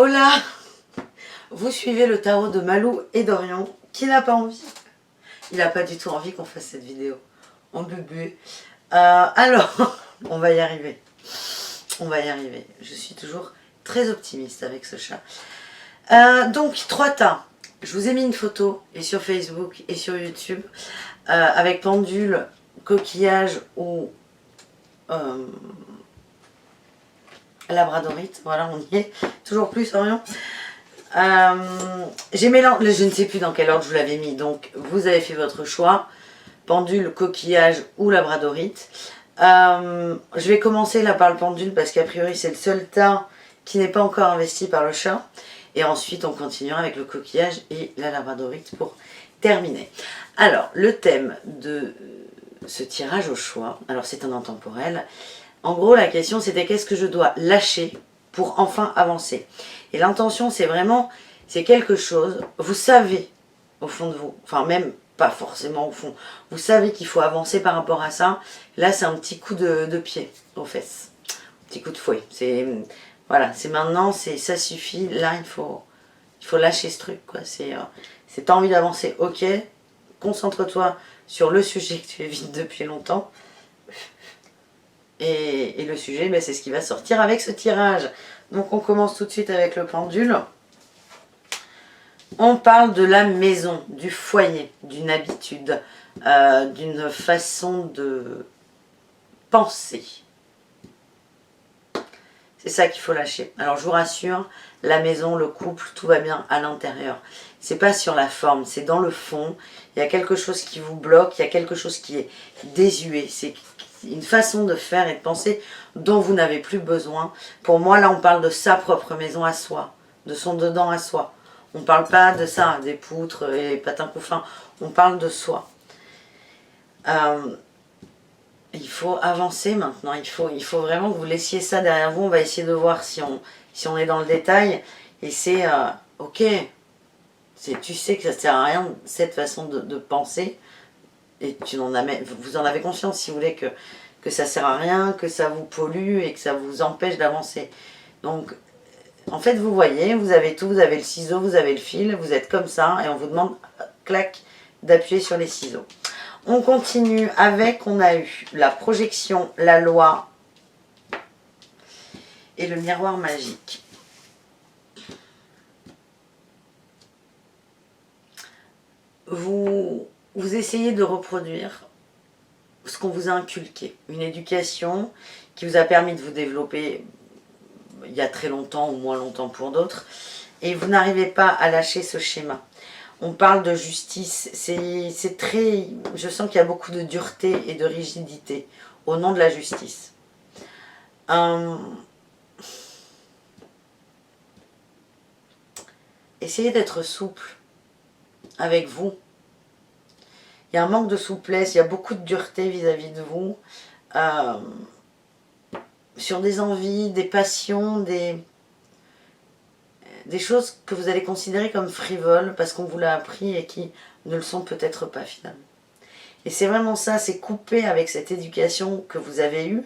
Hola! Vous suivez le tarot de Malou et Dorian, qui n'a pas envie. Il n'a pas du tout envie qu'on fasse cette vidéo. En bubu. Alors, on va y arriver. On va y arriver. Je suis toujours très optimiste avec ce chat. Donc, 3 tas. Je vous ai mis une photo, et sur Facebook et sur YouTube, avec pendule, coquillage ou labradorite. Voilà, on y est. Toujours plus, Orion. J'ai mélangé, je ne sais plus dans quel ordre je vous l'avais mis, donc vous avez fait votre choix, pendule, coquillage ou labradorite. Je vais commencer là par le pendule parce qu'a priori c'est le seul tas qui n'est pas encore investi par le chat, et ensuite on continuera avec le coquillage et la labradorite pour terminer. Alors le thème de ce tirage au choix, alors c'est un intemporel, en gros la question c'était qu'est-ce que je dois lâcher pour enfin avancer. Et l'intention, c'est vraiment, c'est quelque chose, vous savez, au fond de vous, enfin même pas forcément au fond, vous savez qu'il faut avancer par rapport à ça. Là, c'est un petit coup de pied aux fesses, un petit coup de fouet. C'est, voilà, c'est maintenant, ça suffit. Là, il faut lâcher ce truc, quoi. C'est t'as envie d'avancer, ok, concentre-toi sur le sujet que tu évites depuis longtemps. Et le sujet, ben, c'est ce qui va sortir avec ce tirage. Donc on commence tout de suite avec le pendule. On parle de la maison, du foyer, d'une habitude, d'une façon de penser. C'est ça qu'il faut lâcher. Alors je vous rassure, la maison, le couple, tout va bien à l'intérieur. C'est pas sur la forme, c'est dans le fond. Il y a quelque chose qui vous bloque, il y a quelque chose qui est désuet. C'est une façon de faire et de penser dont vous n'avez plus besoin. Pour moi, là, on parle de sa propre maison à soi, de son dedans à soi. On ne parle pas de ça, des poutres et patins couffins. On parle de soi. Il faut avancer maintenant. Il faut vraiment que vous laissiez ça derrière vous. On va essayer de voir si on est dans le détail. Et c'est ok. Tu sais que ça ne sert à rien, cette façon de penser. Et vous en avez conscience, si vous voulez, que ça ne sert à rien, que ça vous pollue et que ça vous empêche d'avancer. Donc, en fait, vous voyez, vous avez tout, vous avez le ciseau, vous avez le fil, vous êtes comme ça, et on vous demande, clac, d'appuyer sur les ciseaux. On continue avec, on a eu la projection, la loi et le miroir magique. Vous essayez de reproduire ce qu'on vous a inculqué, une éducation qui vous a permis de vous développer il y a très longtemps ou moins longtemps pour d'autres, et vous n'arrivez pas à lâcher ce schéma. On parle de justice, c'est très... Je sens qu'il y a beaucoup de dureté et de rigidité au nom de la justice. Essayez d'être souple avec vous. Il y a un manque de souplesse, il y a beaucoup de dureté vis-à-vis de vous. Sur des envies, des passions, des choses que vous allez considérer comme frivoles parce qu'on vous l'a appris et qui ne le sont peut-être pas finalement. Et c'est vraiment ça, c'est couper avec cette éducation que vous avez eue.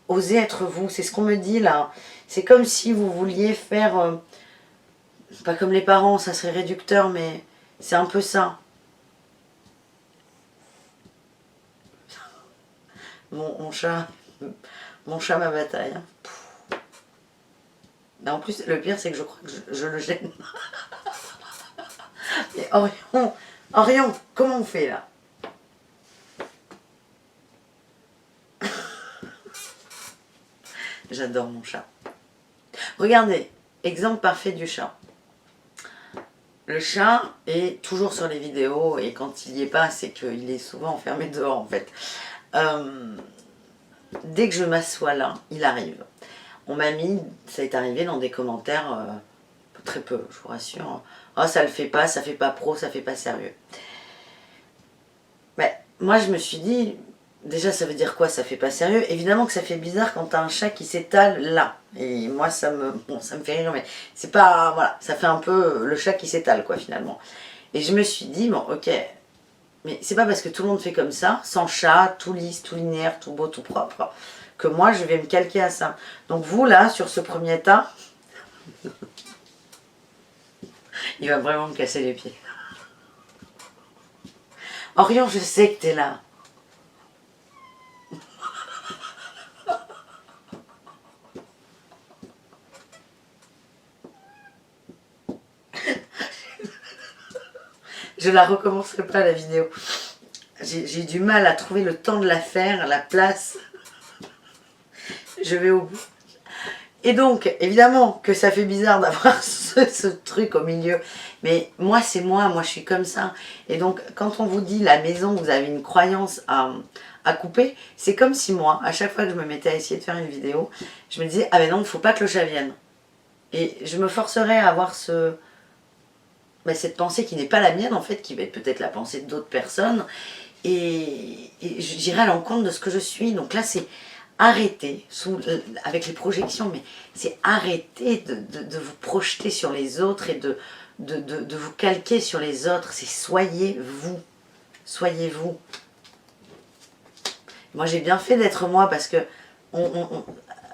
Osez être vous, c'est ce qu'on me dit là. C'est comme si vous vouliez faire, pas comme les parents, ça serait réducteur, mais c'est un peu ça. Mon chat ma bataille. En plus, le pire, c'est que je crois que je le gêne. Mais Orion, comment on fait là? J'adore mon chat. Regardez, exemple parfait du chat. Le chat est toujours sur les vidéos, et quand il n'y est pas, c'est qu'il est souvent enfermé dehors en fait. Dès que je m'assois là, il arrive. On m'a mis, ça est arrivé dans des commentaires, très peu, je vous rassure. Oh, ça le fait pas, ça fait pas pro, ça fait pas sérieux. Mais moi, je me suis dit, déjà, ça veut dire quoi, ça fait pas sérieux? Évidemment que ça fait bizarre quand t'as un chat qui s'étale là. Et moi, ça me fait rire, mais c'est pas, voilà, ça fait un peu le chat qui s'étale, quoi, finalement. Et je me suis dit, bon, ok, mais c'est pas parce que tout le monde fait comme ça, sans chat, tout lisse, tout linéaire, tout beau, tout propre, que moi je vais me calquer à ça. Donc vous là, sur ce premier tas, Il va vraiment me casser les pieds. Orion, je sais que t'es là. Je la recommencerai pas la vidéo. J'ai du mal à trouver le temps de la faire, la place. Je vais au bout. Et donc, évidemment que ça fait bizarre d'avoir ce truc au milieu. Mais moi, c'est moi je suis comme ça. Et donc, quand on vous dit la maison, vous avez une croyance à couper, c'est comme si moi, à chaque fois que je me mettais à essayer de faire une vidéo, je me disais, ah ben non, il ne faut pas que le chat vienne. Et je me forcerais à avoir cette pensée qui n'est pas la mienne, en fait, qui va être peut-être la pensée d'autres personnes. Et j'irai à l'encontre de ce que je suis. Donc là, c'est arrêter, avec les projections, mais c'est arrêter de vous projeter sur les autres et de vous calquer sur les autres. C'est soyez vous. Soyez vous. Moi, j'ai bien fait d'être moi parce que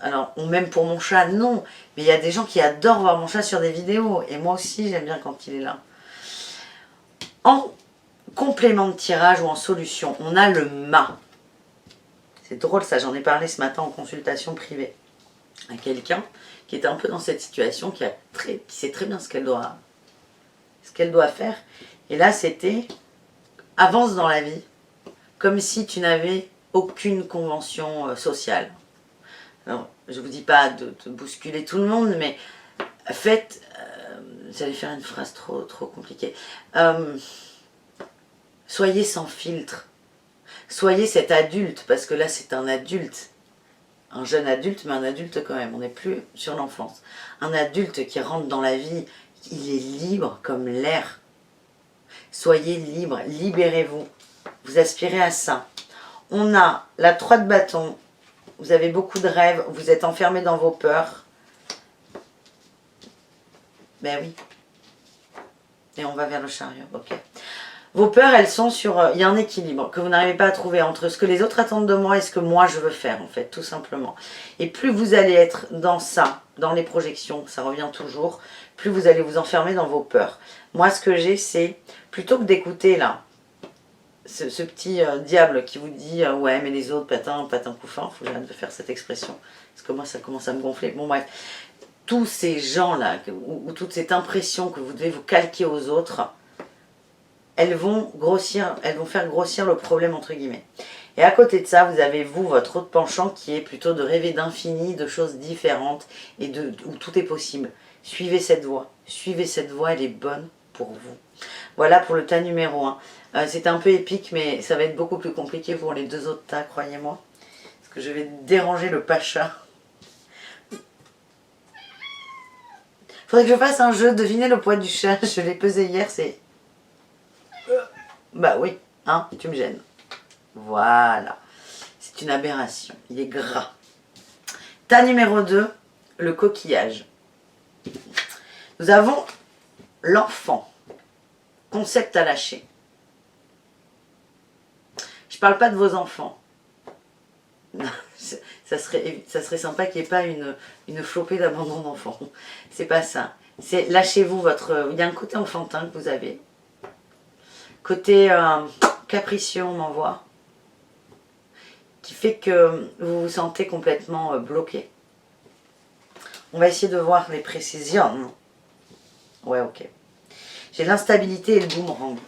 alors, on m'aime pour mon chat, non. Mais il y a des gens qui adorent voir mon chat sur des vidéos. Et moi aussi, j'aime bien quand il est là. En complément de tirage ou en solution, on a le mât. C'est drôle ça, j'en ai parlé ce matin en consultation privée à quelqu'un qui était un peu dans cette situation, qui sait très bien ce qu'elle doit faire. Et là, c'était avance dans la vie, comme si tu n'avais aucune convention sociale. Alors, je ne vous dis pas de bousculer tout le monde, mais faites, j'allais faire une phrase trop compliquée, soyez sans filtre. Soyez cet adulte, parce que là c'est un adulte, un jeune adulte, mais un adulte quand même, on n'est plus sur l'enfance. Un adulte qui rentre dans la vie, il est libre comme l'air. Soyez libre, libérez-vous, vous aspirez à ça. On a la 3 de bâton, vous avez beaucoup de rêves, vous êtes enfermé dans vos peurs. Ben oui. Et on va vers le chariot, ok. Vos peurs, elles sont sur... il y a un équilibre que vous n'arrivez pas à trouver entre ce que les autres attendent de moi et ce que moi je veux faire, en fait, tout simplement. Et plus vous allez être dans ça, dans les projections, ça revient toujours, plus vous allez vous enfermer dans vos peurs. Moi, ce que j'ai, c'est, plutôt que d'écouter, là, ce petit diable qui vous dit ouais, mais les autres, patin couffin, il faut que j'arrête de faire cette expression, parce que moi, ça commence à me gonfler. Bon, bref, tous ces gens-là, ou toute cette impression que vous devez vous calquer aux autres, elles vont faire grossir le problème entre guillemets. Et à côté de ça, vous avez vous, votre autre penchant qui est plutôt de rêver d'infini, de choses différentes et où tout est possible. Suivez cette voie, elle est bonne pour vous. Voilà pour le tas numéro 1. C'était un peu épique, mais ça va être beaucoup plus compliqué pour les 2 autres tas, croyez-moi. Parce que je vais déranger le pacha. Faudrait que je fasse un jeu, devinez le poids du chat. Je l'ai pesé hier, c'est... Bah oui, hein, tu me gênes. Voilà. C'est une aberration. Il est gras. Tas numéro 2, le coquillage. Nous avons l'enfant. Concept à lâcher. Je parle pas de vos enfants. Ça serait sympa qu'il n'y ait pas une flopée d'abandon d'enfants. C'est pas ça. C'est lâchez-vous votre... Il y a un côté enfantin que vous avez. Côté capricieux, on m'envoie, qui fait que vous vous sentez complètement bloqué. On va essayer de voir les précisions. Ouais, ok. J'ai l'instabilité et le boomerang.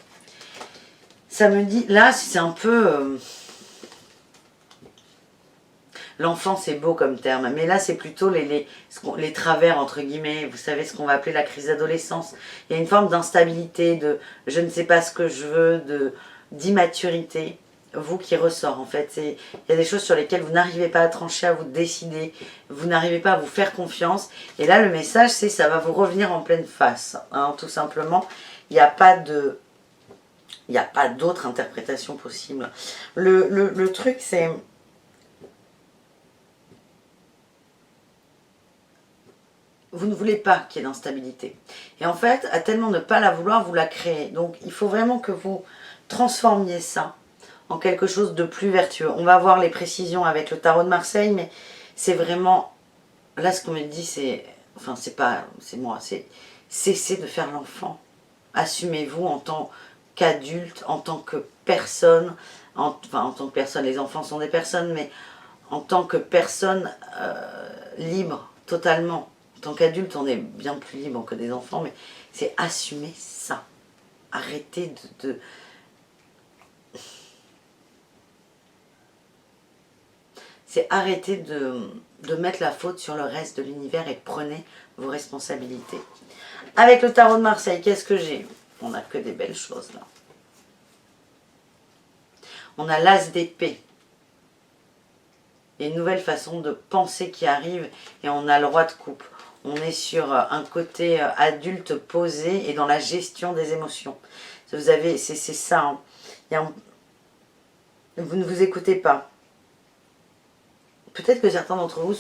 Ça me dit, là, c'est un peu... L'enfant, c'est beau comme terme, mais là, c'est plutôt les travers, entre guillemets. Vous savez, ce qu'on va appeler la crise d'adolescence. Il y a une forme d'instabilité, de je ne sais pas ce que je veux, d'immaturité, vous qui ressort, en fait. Il y a des choses sur lesquelles vous n'arrivez pas à trancher, à vous décider. Vous n'arrivez pas à vous faire confiance. Et là, le message, c'est ça va vous revenir en pleine face. Hein, tout simplement, il n'y a pas d'autre interprétation possible. Le truc, c'est... Vous ne voulez pas qu'il y ait d'instabilité. Et en fait, à tellement ne pas la vouloir, vous la créez. Donc, il faut vraiment que vous transformiez ça en quelque chose de plus vertueux. On va voir les précisions avec le tarot de Marseille, mais c'est vraiment... Là, ce qu'on me dit, c'est enfin c'est pas, c'est moi, c'est cessez de faire l'enfant. Assumez-vous en tant qu'adulte, en tant que personne, enfin en tant que personne, les enfants sont des personnes, mais en tant que personne libre, totalement. En tant qu'adulte, on est bien plus libre que des enfants, mais c'est assumer ça. Arrêtez c'est arrêter de mettre la faute sur le reste de l'univers et prenez vos responsabilités. Avec le tarot de Marseille, qu'est-ce que j'ai? On n'a que des belles choses là. On a l'as d'épée. Il y a une nouvelle façon de penser qui arrive et on a le roi de coupe. On est sur un côté adulte posé et dans la gestion des émotions. Vous avez, c'est ça. Hein. Vous ne vous écoutez pas. Peut-être que certains d'entre vous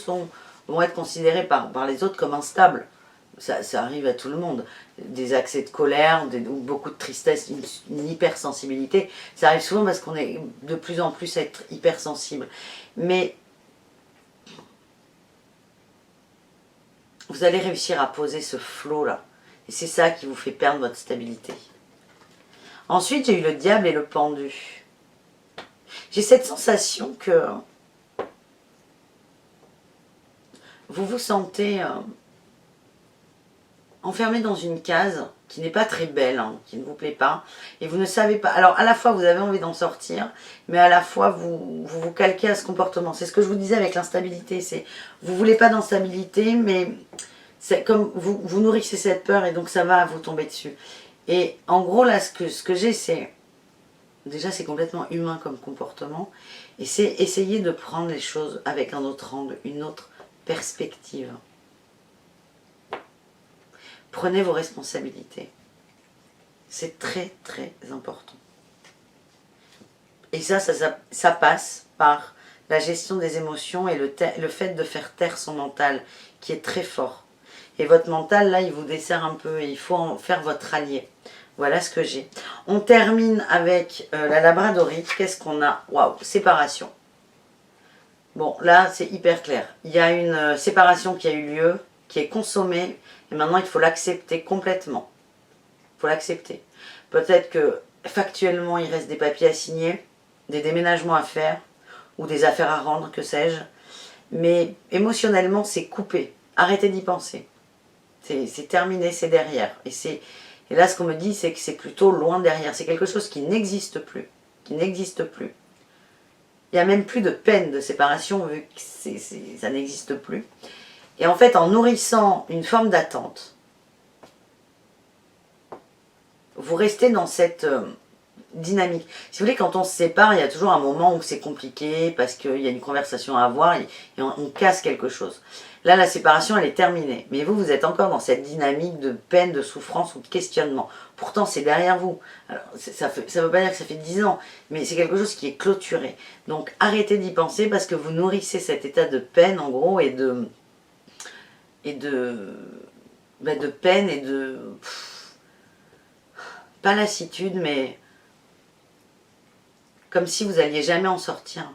vont être considérés par les autres comme instables. Ça arrive à tout le monde. Des accès de colère, ou beaucoup de tristesse, une hypersensibilité. Ça arrive souvent parce qu'on est de plus en plus à être hypersensible. Mais vous allez réussir à poser ce flot-là. Et c'est ça qui vous fait perdre votre stabilité. Ensuite, j'ai eu le diable et le pendu. J'ai cette sensation que vous vous sentez enfermé dans une case qui n'est pas très belle, hein, qui ne vous plaît pas, et vous ne savez pas. Alors, à la fois, vous avez envie d'en sortir, mais à la fois, vous calquez à ce comportement. C'est ce que je vous disais avec l'instabilité. C'est vous ne voulez pas d'instabilité, mais c'est comme vous nourrissez cette peur, et donc ça va vous tomber dessus. Et en gros, là, ce que j'ai, c'est... Déjà, c'est complètement humain comme comportement, et c'est essayer de prendre les choses avec un autre angle, une autre perspective. Prenez vos responsabilités. C'est très très important. Et ça passe par la gestion des émotions et le fait de faire taire son mental, qui est très fort. Et votre mental, là, il vous dessert un peu, et il faut en faire votre allié. Voilà ce que j'ai. On termine avec la labradorite. Qu'est-ce qu'on a? Waouh, séparation. Bon, là, c'est hyper clair. Il y a une séparation qui a eu lieu, qui est consommée, et maintenant, il faut l'accepter complètement. Il faut l'accepter. Peut-être que factuellement, il reste des papiers à signer, des déménagements à faire, ou des affaires à rendre, que sais-je. Mais émotionnellement, c'est coupé. Arrêtez d'y penser. C'est terminé, c'est derrière. Et là, ce qu'on me dit, c'est que c'est plutôt loin derrière. C'est quelque chose qui n'existe plus. Qui n'existe plus. Il n'y a même plus de peine de séparation, vu que ça n'existe plus. Et en fait, en nourrissant une forme d'attente, vous restez dans cette dynamique. Si vous voulez, quand on se sépare, il y a toujours un moment où c'est compliqué, parce qu'il y a une conversation à avoir, et on casse quelque chose. Là, la séparation, elle est terminée. Mais vous, vous êtes encore dans cette dynamique de peine, de souffrance ou de questionnement. Pourtant, c'est derrière vous. Alors, ça ne veut pas dire que ça fait 10 ans, mais c'est quelque chose qui est clôturé. Donc, arrêtez d'y penser parce que vous nourrissez cet état de peine, en gros, et de peine et de... pas lassitude, mais comme si vous alliez jamais en sortir.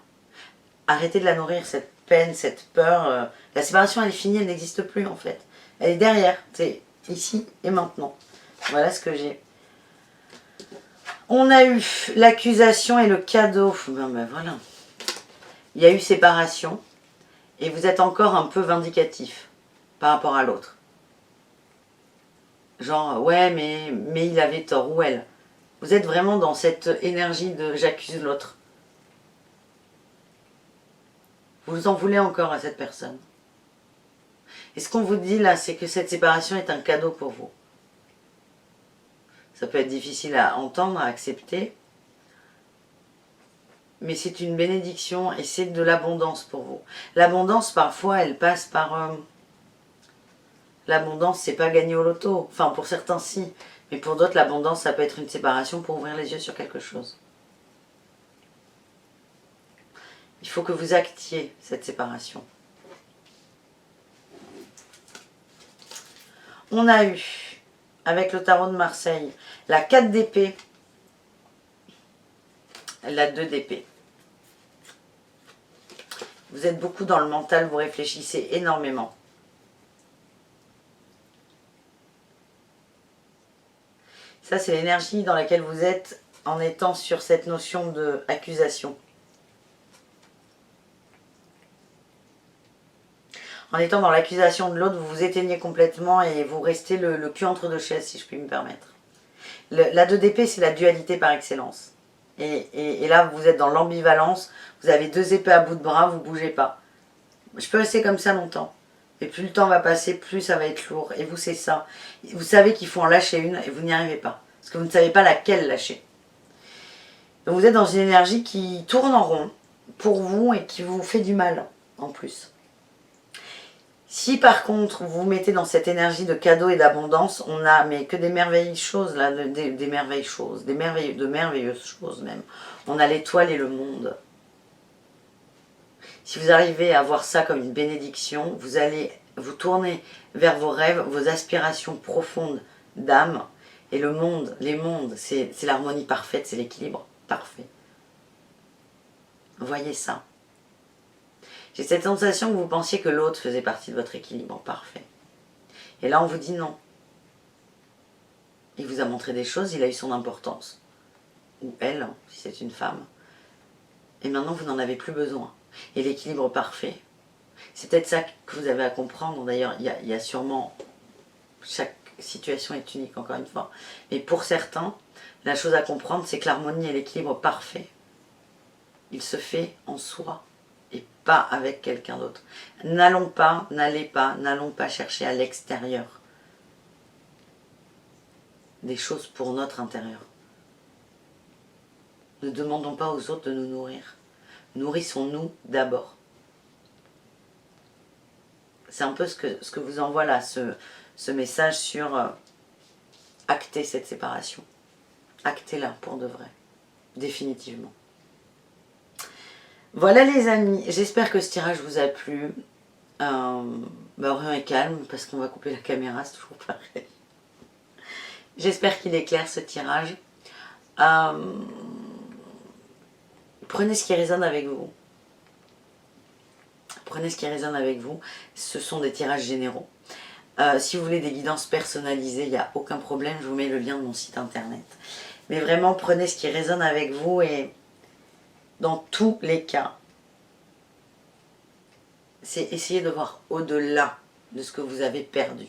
Arrêtez de la nourrir, cette peine, cette peur. La séparation, elle est finie, elle n'existe plus en fait. Elle est derrière, c'est ici et maintenant. Voilà ce que j'ai. On a eu l'accusation et le cadeau. Ben voilà. Il y a eu séparation et vous êtes encore un peu vindicatif par rapport à l'autre. Genre, ouais, mais il avait tort, ou elle. Vous êtes vraiment dans cette énergie de j'accuse l'autre. Vous en voulez encore à cette personne. Et ce qu'on vous dit là, c'est que cette séparation est un cadeau pour vous. Ça peut être difficile à entendre, à accepter. Mais c'est une bénédiction et c'est de l'abondance pour vous. L'abondance, parfois, elle passe par... L'abondance, c'est pas gagner au loto. Enfin, pour certains, si. Mais pour d'autres, l'abondance, ça peut être une séparation pour ouvrir les yeux sur quelque chose. Il faut que vous actiez cette séparation. On a eu, avec le tarot de Marseille, la 4 d'épée, la 2 d'épée. Vous êtes beaucoup dans le mental, vous réfléchissez énormément. Ça, c'est l'énergie dans laquelle vous êtes en étant sur cette notion d'accusation. En étant dans l'accusation de l'autre, vous vous éteignez complètement et vous restez le cul entre deux chaises, si je puis me permettre. La 2 d'épée, c'est la dualité par excellence. Et là, vous êtes dans l'ambivalence, vous avez 2 épées à bout de bras, vous ne bougez pas. Je peux rester comme ça longtemps. Et plus le temps va passer, plus ça va être lourd. Et vous, c'est ça. Vous savez qu'il faut en lâcher une et vous n'y arrivez pas. Parce que vous ne savez pas laquelle lâcher. Donc vous êtes dans une énergie qui tourne en rond pour vous et qui vous fait du mal en plus. Si par contre vous vous mettez dans cette énergie de cadeau et d'abondance, on a mais que des merveilleuses choses là, des merveilleuses choses, de merveilleuses choses même. On a l'étoile et le monde. Si vous arrivez à voir ça comme une bénédiction, vous allez vous tourner vers vos rêves, vos aspirations profondes d'âme. Et le monde, les mondes, c'est l'harmonie parfaite, c'est l'équilibre parfait. Voyez ça. J'ai cette sensation que vous pensiez que l'autre faisait partie de votre équilibre parfait. Et là, on vous dit non. Il vous a montré des choses, il a eu son importance. Ou elle, si c'est une femme. Et maintenant, vous n'en avez plus besoin. Et l'équilibre parfait, c'est peut-être ça que vous avez à comprendre. D'ailleurs, il y a sûrement... Chaque situation est unique, encore une fois. Mais pour certains, la chose à comprendre, c'est que l'harmonie et l'équilibre parfait, il se fait en soi. Et pas avec quelqu'un d'autre. N'allons pas, n'allez pas, n'allons pas chercher à l'extérieur des choses pour notre intérieur. Ne demandons pas aux autres de nous nourrir. Nourrissons-nous d'abord. C'est un peu ce que vous envoie là, ce message sur acter cette séparation. Actez-la pour de vrai, définitivement. Voilà les amis, j'espère que ce tirage vous a plu. Orion est calme parce qu'on va couper la caméra, c'est toujours pareil. J'espère qu'il est clair ce tirage. Prenez ce qui résonne avec vous. Prenez ce qui résonne avec vous. Ce sont des tirages généraux. Si vous voulez des guidances personnalisées, il n'y a aucun problème. Je vous mets le lien de mon site internet. Mais vraiment, prenez ce qui résonne avec vous et dans tous les cas, c'est essayer de voir au-delà de ce que vous avez perdu.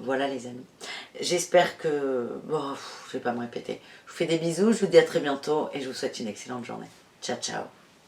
Voilà les amis. J'espère que... Bon, je ne vais pas me répéter. Je vous fais des bisous, je vous dis à très bientôt et je vous souhaite une excellente journée. Ciao, ciao.